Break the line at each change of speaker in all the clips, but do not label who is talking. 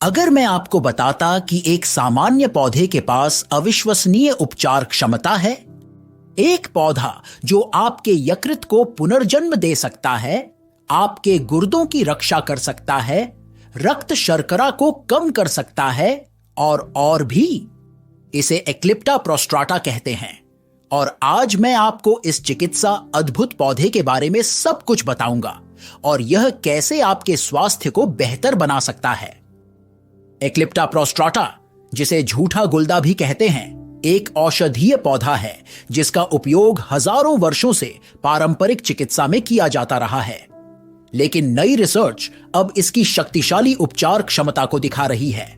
अगर मैं आपको बताता कि एक सामान्य पौधे के पास अविश्वसनीय उपचार क्षमता है, एक पौधा जो आपके यकृत को पुनर्जन्म दे सकता है, आपके गुर्दों की रक्षा कर सकता है, रक्त शर्करा को कम कर सकता है और भी, इसे एक्लिप्टा प्रोस्ट्राटा कहते हैं। और आज मैं आपको इस चिकित्सा अद्भुत पौधे के बारे में सब कुछ बताऊंगा और यह कैसे आपके स्वास्थ्य को बेहतर बना सकता है। एक्लिप्टा प्रोस्ट्राटा, जिसे झूठा गुलदा भी कहते हैं, एक औषधीय पौधा है जिसका उपयोग हजारों वर्षों से पारंपरिक चिकित्सा में किया जाता रहा है। लेकिन नई रिसर्च अब इसकी शक्तिशाली उपचार क्षमता को दिखा रही है।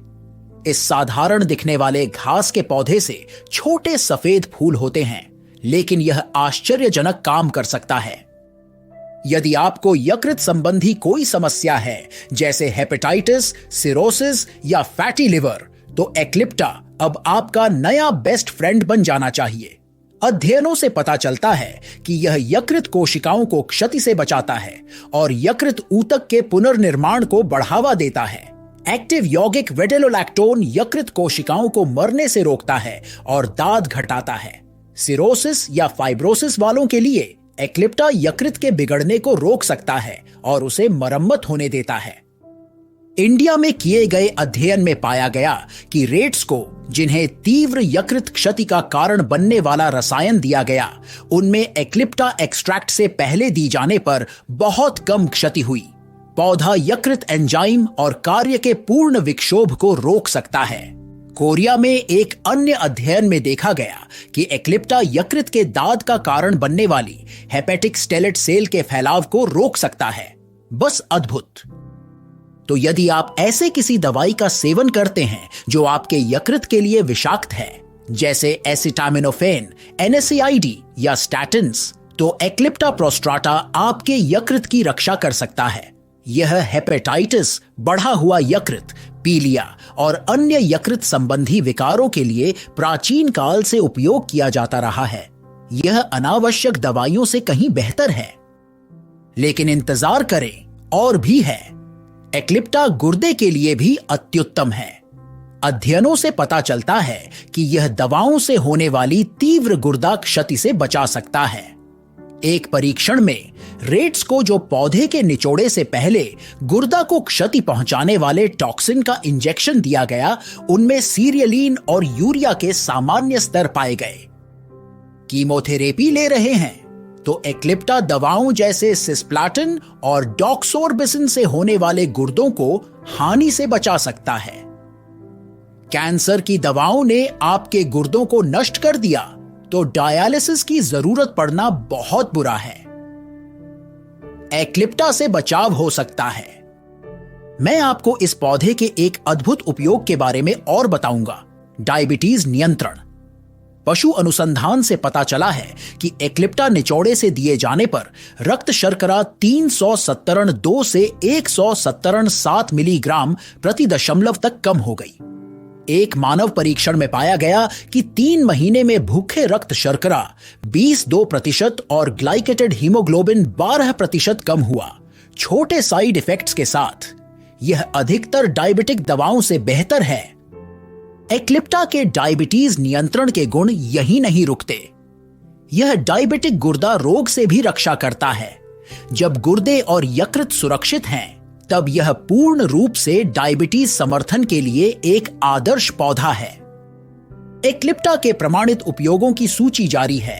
इस साधारण दिखने वाले घास के पौधे से छोटे सफेद फूल होते हैं, लेकिन यह आश्चर्यजनक काम कर सकता है। यदि आपको यकृत संबंधी कोई समस्या है, जैसे हेपेटाइटिस, सिरोसिस या फैटी लिवर, तो एक्लिप्टा अब आपका नया बेस्ट फ्रेंड बन जाना चाहिए। अध्ययनों से पता चलता है कि यह यकृत कोशिकाओं को क्षति से बचाता है और यकृत ऊतक के पुनर्निर्माण को बढ़ावा देता है। एक्टिव यौगिक वेडेलोलैक्टोन यकृत कोशिकाओं को मरने से रोकता है और दाद घटाता है। सिरोसिस या फाइब्रोसिस वालों के लिए एक्लिप्टा यकृत के बिगड़ने को रोक सकता है और उसे मरम्मत होने देता है। इंडिया में किए गए अध्ययन में पाया गया कि रेट्स को, जिन्हें तीव्र यकृत क्षति का कारण बनने वाला रसायन दिया गया, उनमें एक्लिप्टा एक्सट्रैक्ट से पहले दी जाने पर बहुत कम क्षति हुई। पौधा यकृत एंजाइम और कार्य के पूर्ण विक्षोभ को रोक सकता है। कोरिया में एक अन्य अध्ययन में देखा गया कि एक्लिप्टा यकृत के दाद का कारण बनने वाली हेपेटिक स्टेलेट सेल के फैलाव को रोक सकता है। बस अद्भुत। तो यदि आप ऐसे किसी दवाई का सेवन करते हैं जो आपके यकृत के लिए विषाक्त है, जैसे एसिटामिनोफेन, NSAID या स्टैटिन्स, तो एक्लिप्टा प्रोस्ट्राटा आपके यकृत की रक्षा कर सकता है। यह हेपेटाइटिस, बढ़ा हुआ यकृत, पीलिया और अन्य यकृत संबंधी विकारों के लिए प्राचीन काल से उपयोग किया जाता रहा है। यह अनावश्यक दवाइयों से कहीं बेहतर है। लेकिन इंतजार करें, और भी है। एक्लिप्टा गुर्दे के लिए भी अत्युत्तम है। अध्ययनों से पता चलता है कि यह दवाओं से होने वाली तीव्र गुर्दा क्षति से बचा सकता है। एक परीक्षण में रेट्स को, जो पौधे के निचोड़े से पहले गुर्दा को क्षति पहुंचाने वाले टॉक्सिन का इंजेक्शन दिया गया, उनमें सीरियलिन और यूरिया के सामान्य स्तर पाए गए। कीमोथेरेपी ले रहे हैं तो एक्लिप्टा दवाओं जैसे सिस्प्लाटिन और डॉक्सोरबिसिन से होने वाले गुर्दों को हानि से बचा सकता है। कैंसर की दवाओं ने आपके गुर्दों को नष्ट कर दिया तो डायलिसिस की जरूरत पड़ना बहुत बुरा है। एक्लिप्टा से बचाव हो सकता है। मैं आपको इस पौधे के एक अद्भुत उपयोग के बारे में और बताऊंगा। डायबिटीज नियंत्रण। पशु अनुसंधान से पता चला है कि एक्लिप्टा निचोड़े से दिए जाने पर रक्त शर्करा 370 से 170 मिलीग्राम प्रति दशमलव तक कम हो गई। एक मानव परीक्षण में पाया गया कि 3 महीने में भूखे रक्त शर्करा 22% और ग्लाइकेटेड हीमोग्लोबिन 12% कम हुआ, छोटे साइड इफेक्ट्स के साथ। यह अधिकतर डायबिटिक दवाओं से बेहतर है। एक्लिप्टा के डायबिटीज नियंत्रण के गुण यही नहीं रुकते। यह डायबिटिक गुर्दा रोग से भी रक्षा करता है। जब गुर्दे और यकृत सुरक्षित हैं, तब यह पूर्ण रूप से डायबिटीज समर्थन के लिए एक आदर्श पौधा है। एक्लिप्टा के प्रमाणित उपयोगों की सूची जारी है।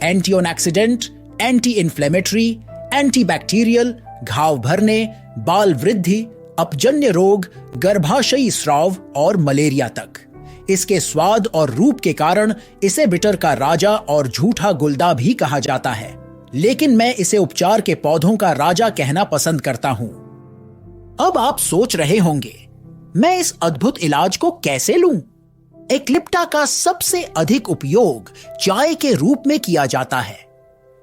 एंटीऑक्सीडेंट, एंटी इन्फ्लेमेटरी, एंटीबैक्टीरियल, घाव भरने, बाल वृद्धि, अपजन्य रोग, गर्भाशयी स्राव और मलेरिया तक। इसके स्वाद और रूप के कारण इसे बिटर का राजा और झूठा गुलदा भी कहा जाता है, लेकिन मैं इसे उपचार के पौधों का राजा कहना पसंद करता हूं। अब आप सोच रहे होंगे, मैं इस अद्भुत इलाज को कैसे लूं? एक्लिप्टा का सबसे अधिक उपयोग चाय के रूप में किया जाता है।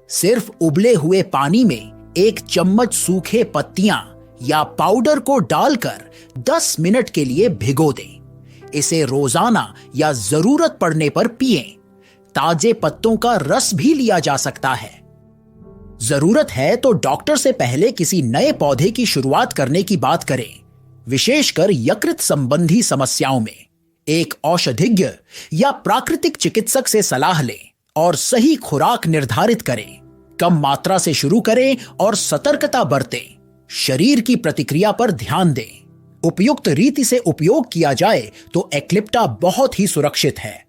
सिर्फ उबले हुए पानी में 1 चम्मच सूखे पत्तियां या पाउडर को डालकर 10 मिनट के लिए भिगो दें। इसे रोजाना या जरूरत पड़ने पर पिएं। ताजे पत्तों का रस भी लिया जा सकता है। जरूरत है तो डॉक्टर से पहले किसी नए पौधे की शुरुआत करने की बात करें। विशेषकर यकृत संबंधी समस्याओं में एक औषधिज्ञ या प्राकृतिक चिकित्सक से सलाह लें और सही खुराक निर्धारित करें। कम मात्रा से शुरू करें और सतर्कता बरतें। शरीर की प्रतिक्रिया पर ध्यान दें। उपयुक्त रीति से उपयोग किया जाए तो एक्लिप्टा बहुत ही सुरक्षित है।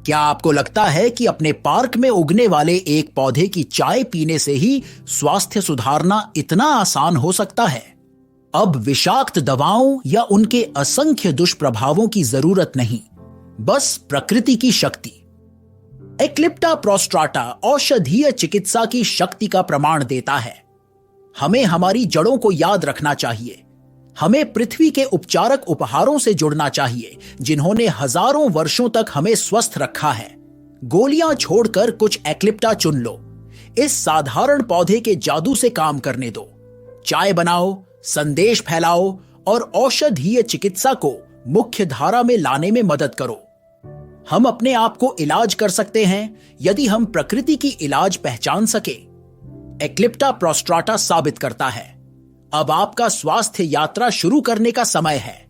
क्या आपको लगता है कि अपने पार्क में उगने वाले एक पौधे की चाय पीने से ही स्वास्थ्य सुधारना इतना आसान हो सकता है? अब विषाक्त दवाओं या उनके असंख्य दुष्प्रभावों की जरूरत नहीं, बस प्रकृति की शक्ति। एक्लिप्टा प्रोस्ट्राटा औषधीय चिकित्सा की शक्ति का प्रमाण देता है। हमें हमारी जड़ों को याद रखना चाहिए। हमें पृथ्वी के उपचारक उपहारों से जुड़ना चाहिए जिन्होंने हजारों वर्षों तक हमें स्वस्थ रखा है। गोलियां छोड़कर कुछ एक्लिप्टा चुन लो। इस साधारण पौधे के जादू से काम करने दो। चाय बनाओ, संदेश फैलाओ और औषधीय चिकित्सा को मुख्य धारा में लाने में मदद करो। हम अपने आप को इलाज कर सकते हैं यदि हम प्रकृति की इलाज पहचान सके। एक्लिप्टा प्रोस्ट्राटा साबित करता है, अब आपका स्वास्थ्य यात्रा शुरू करने का समय है।